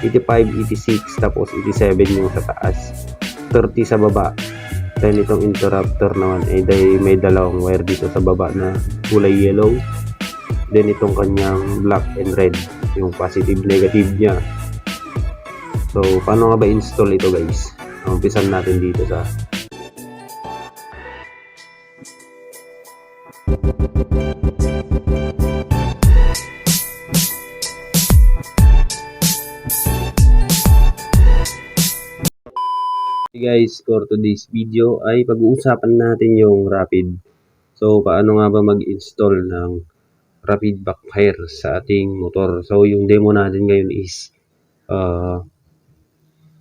85, 86, tapos 87 yung sa taas, 30 sa baba. Then itong interrupter naman ay may dalawang wire dito sa baba na kulay yellow. Then itong kanyang black and red, yung positive negative niya. So paano nga ba install ito guys? Umpisan natin dito sa guys, for today's video ay pag-uusapan natin yung rapid. So paano nga ba mag-install ng rapid backfire sa ating motor? So yung demo natin ngayon is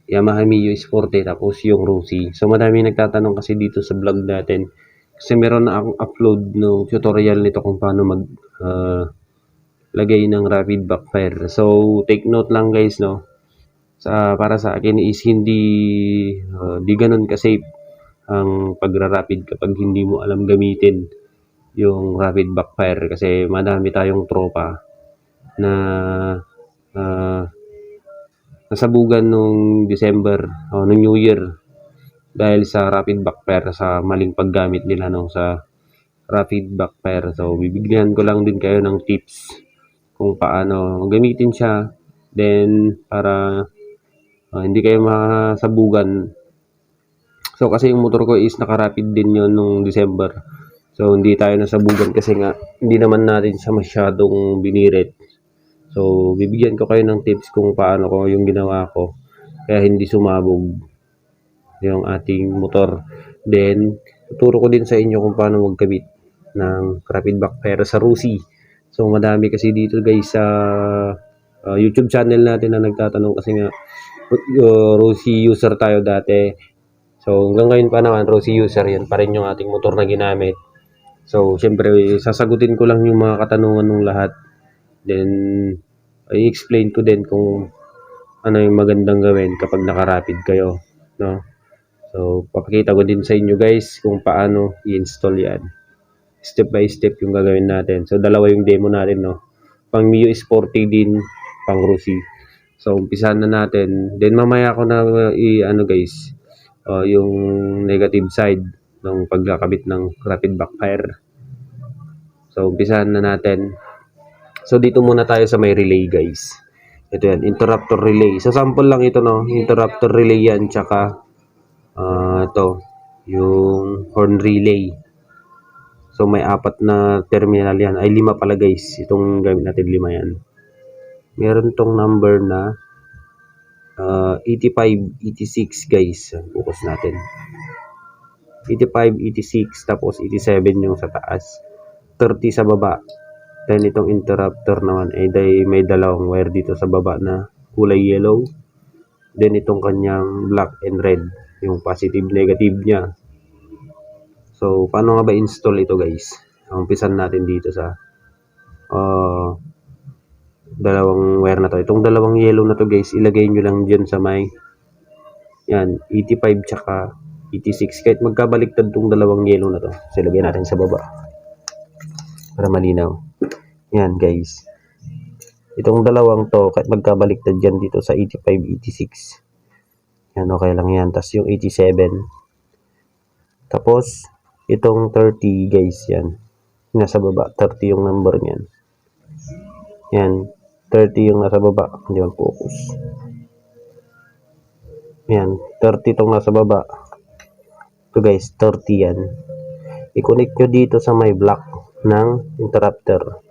Yamaha Mio S40 tapos yung Rossi. So madami nagtatanong kasi dito sa vlog natin kasi meron na akong upload no tutorial nito kung paano mag lagay ng rapid backfire. So take note lang guys, no, para sa akin is di ganun ka-safe ang pagra-rapid kapag hindi mo alam gamitin yung rapid backfire, kasi madami tayong tropa na nasabugan nung December o nung New Year dahil sa rapid backfire, sa maling paggamit nila sa rapid backfire. So bibigyan ko lang din kayo ng tips kung paano gamitin siya, then para hindi kayo masabugan. So kasi yung motor ko is naka-rapid din yon nung December. So hindi tayo nasabugan kasi nga hindi naman natin siya masyadong binirit. So bibigyan ko kayo ng tips kung paano ko yung ginawa ko kaya hindi sumabog yung ating motor. Then tuturo ko din sa inyo kung paano magkabit ng rapid backfire sa Rossi. So madami kasi dito guys sa YouTube channel natin na nagtatanong kasi nga Rossi user tayo dati. So hanggang ngayon pa naman Rossi user, yan pa rin yung ating motor na ginamit. So syempre sasagutin ko lang yung mga katanungan ng lahat. Then i-explain ko din kung ano yung magandang gawin kapag naka-rapid kayo, no? So papakita ko din sa inyo guys kung paano i-install yan. Step by step yung gagawin natin. So dalawa yung demo natin, no? Pang Mio S40 din, pang Rossi. So umpisahan na natin. Then mamaya ko na guys, yung negative side ng pagkakabit ng rapid backfire. So umpisahan na natin. So dito muna tayo sa may relay guys. Ito yan, interrupter relay. So sample lang ito, no? Interrupter relay yan, tsaka ito yung horn relay. So may apat na terminal yan. Ay 5 pala guys. Itong gamit natin 5 yan. Meron tong number na 85, 86 guys. Focus natin. 85, 86, tapos 87 yung sa taas. 30 sa baba. Then itong interrupter naman ay may dalawang wire dito sa baba na kulay yellow. Then itong kanyang black and red, yung positive negative niya. So paano nga ba install ito guys? Umpisan natin dito sa dalawang wire na to. Itong dalawang yellow na to guys, ilagay nyo lang dyan sa may yan, 85 tsaka 86. Kahit magkabaliktad tong dalawang yellow na to. So ilagay natin sa baba para malinaw. Yan guys. Itong dalawang to, kahit magkabaliktad dyan dito sa 85, 86. Yan, okay lang yan. Tapos yung 87. Tapos, itong 30 guys, yan. Nasa baba, 30 yung number niyan. Yan, 30 yung nasa baba. Hindi mag-focus. Yan, 30 itong nasa baba. Ito guys, 30 yan. I-connect nyo dito sa may block ng interrupter.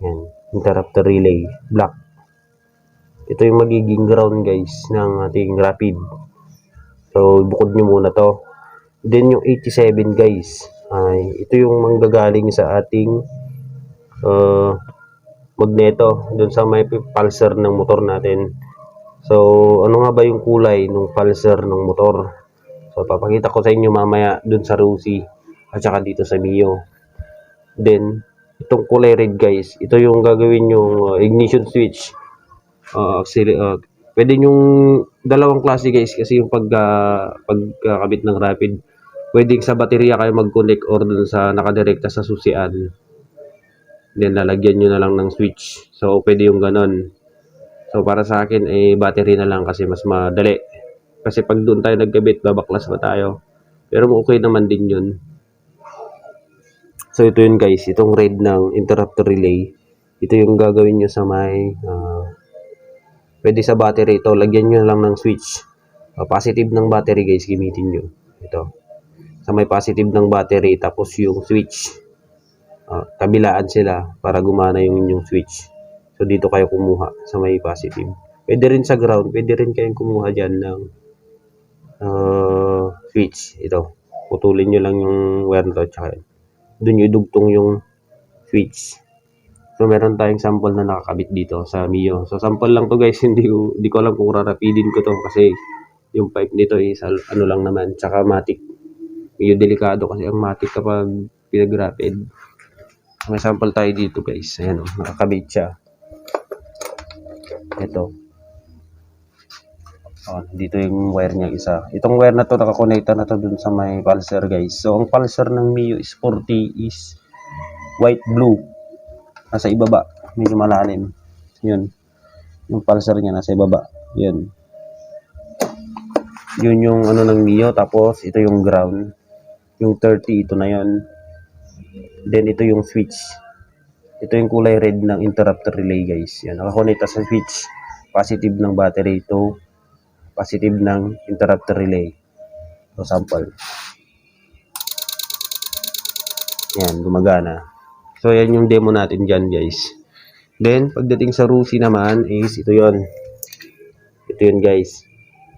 Yan, interrupter relay, black. Ito yung magiging ground guys ng ating rapid. So bukod nyo muna to. Then yung 87 guys, ay ito yung manggagaling sa ating magneto dun sa may pulsar ng motor natin. So ano nga ba yung kulay ng pulsar ng motor? So papakita ko sa inyo mamaya dun sa Rossi at saka dito sa Mio. Then itong kulay red guys, ito yung gagawin yung ignition switch. Pwede yung dalawang klase guys, kasi yung pagkakabit ng rapid, pwedeng sa baterya kayo mag-connect or dun sa nakadirekta sa susian. Then lalagyan nyo na lang ng switch. So pwede yung ganon. So para sa akin battery na lang kasi mas madali. Kasi pag doon tayo nagkabit, babaklas pa tayo. Pero okay naman din yun. So ito yun guys, itong red ng interrupter relay. Ito yung gagawin nyo sa may pwede sa battery ito. Lagyan nyo lang ng switch. Positive ng battery guys, gamitin nyo. Ito. Sa may positive ng battery, tapos yung switch. Kabilaan sila para gumana yung inyong switch. So dito kayo kumuha sa may positive. Pwede rin sa ground, pwede rin kayong kumuha dyan ng switch. Ito. Putulin nyo lang yung wire na ito. Tsaka doon nyo idugtong yung switch. So meron tayong sample na nakakabit dito sa Mio. So sample lang to guys, hindi ko alam kung rarapidin ko to kasi yung pipe nito is ano lang naman, tsaka matic. Medyo delikado kasi ang matic kapag pinag-rapid. May sample tayo dito guys. Ayan nakakabit siya. Ito. Dito yung wire niya isa. Itong wire na to nakakonekta na to dun sa may pulser guys. So ang pulser ng Mio is 40 is white blue. Nasa ibaba, medyo malalim. Yun. Yung pulser niya nasa ibaba. Yun. Yun yung ano ng Mio. Tapos ito yung ground. Yung 30, ito na yun. Then ito yung switch. Ito yung kulay red ng interrupter relay guys. Yan. Nakakonekta sa switch. Positive ng battery ito. Positive ng interrupter relay. So sample. Yan, gumagana. So, yan yung demo natin dyan, guys. Then, pagdating sa RUSI naman is ito yon. Ito yun, guys.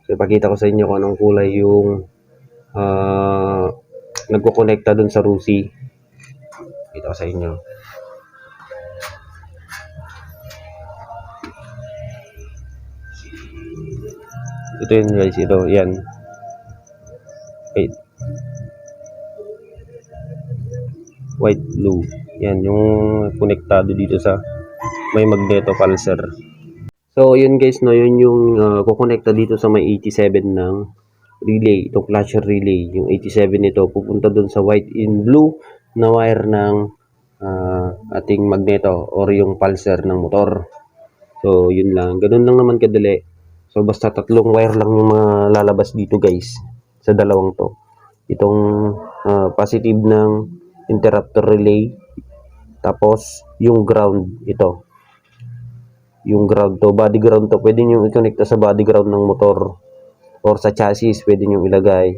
So, ipakita ko sa inyo kung anong kulay yung nagkukonekta dun sa RUSI. Ipakita ko sa inyo. Ito yun, guys. Ito, yan. Wait. White, blue. Yan, yung konektado dito sa may magneto pulser. So, yun guys, no, yun yung kukonekta dito sa may 87 ng relay, itong clasher relay. Yung 87 nito, pupunta dun sa white in blue na wire ng ating magneto or yung pulser ng motor. So, yun lang. Ganun lang naman kadali. So, basta tatlong wire lang yung mga lalabas dito guys, sa dalawang to. Itong positive ng interrupter relay, tapos yung ground, ito yung ground to, body ground to, pwede nyo i-connecta sa body ground ng motor or sa chassis, pwede nyo ilagay.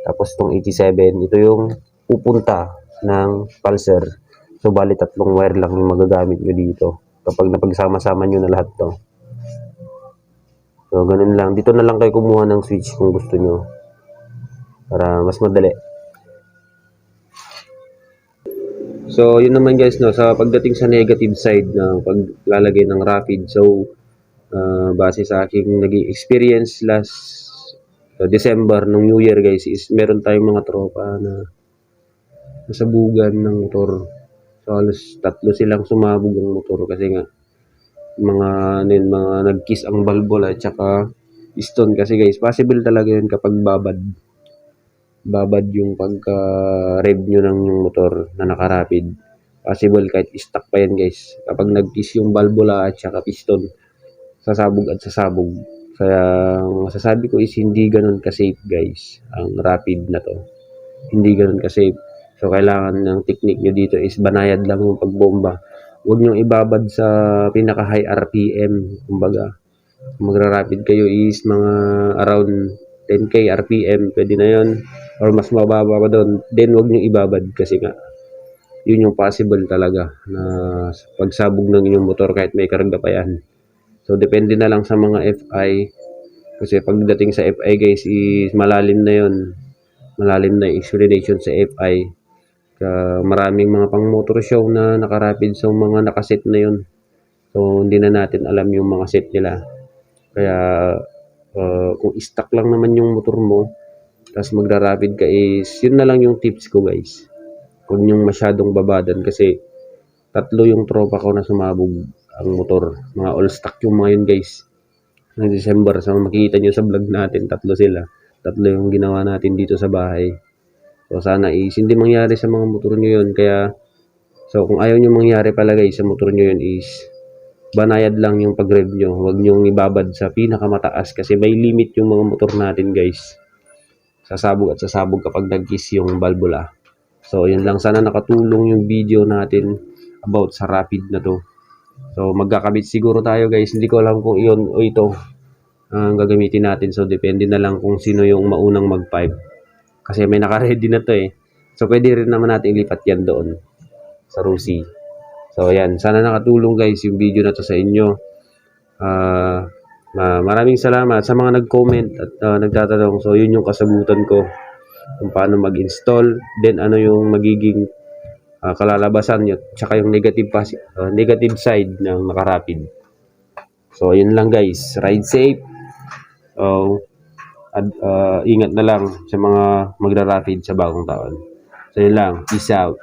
Tapos itong 87, ito yung pupunta ng pulser. So bali tatlong wire lang yung magagamit nyo dito kapag napagsama-sama nyo na lahat to. So ganun lang, dito na lang kayo kumuha ng switch kung gusto nyo para mas madali. So, yun naman guys, no, sa pagdating sa negative side ng paglalagay ng rapid. So, base sa aking naging experience last December nung New Year guys, is meron tayong mga tropa na nasabugan ng motor. So, halos 3 silang sumabog ng motor kasi nga mga nag-kiss ang balbula at saka piston kasi guys, possible talaga yun kapag babad yung pagka-rev nyo ng yung motor na nakarapid. Possible kahit stuck pa yan guys. Kapag nag-kiss yung valvula at saka piston, sasabog at sasabog. Kaya masasabi ko is hindi ganun ka-safe guys, ang rapid na to. Hindi ganun ka-safe. So kailangan ng technique nyo dito is banayad lang yung pagbomba. Huwag nyo ibabad sa pinaka-high RPM. Kumbaga, magra-rapid kayo is mga around 10k RPM, pwede na yon or mas mababa pa doon. Then wag niyo ibabad kasi nga yun yung possible talaga na pagsabog ng inyong motor kahit may karga pa yan. So depende na lang sa mga FI kasi pagdating sa FI guys is malalim na yon, malalim na explanation sa FI. Maraming mga pang motor show na nakarapid sa mga nakaset na yon, so hindi na natin alam yung mga set nila. Kaya kung stuck lang naman yung motor mo tapos magra-rapid ka is yun na lang yung tips ko guys. Huwag nyong masyadong babadan kasi 3 yung tropa ko na sumabog ang motor. Mga all stock yung mga yun guys. Ng December, so makikita nyo sa vlog natin, 3 sila. 3 yung ginawa natin dito sa bahay. So sana is hindi mangyari sa mga motor nyo yun. Kaya so kung ayaw nyo mangyari pala guys sa motor nyo yun is banayad lang yung pag-rev nyo. Huwag nyong ibabad sa pinakamataas kasi may limit yung mga motor natin guys. Sasabog at sasabog kapag nag-kiss yung valvula. So, yun lang. Sana nakatulong yung video natin about sa rapid na to. So, magkakabit siguro tayo guys. Hindi ko alam kung iyon o ito ang gagamitin natin. So, depende na lang kung sino yung maunang mag-pipe. Kasi may naka-ready na to eh. So, pwede rin naman natin ilipat yan doon sa Rusi. So, ayan. Sana nakatulong guys yung video na to sa inyo. Maraming salamat sa mga nag-comment at nagtatanong. So, yun yung kasagutan ko kung paano mag-install. Then, ano yung magiging kalalabasan nyo. Tsaka yung negative side ng naka-rapid. So, yun lang guys. Ride safe. So, ingat na lang sa mga magra-rapid sa bagong taon. So, yun lang. Peace out.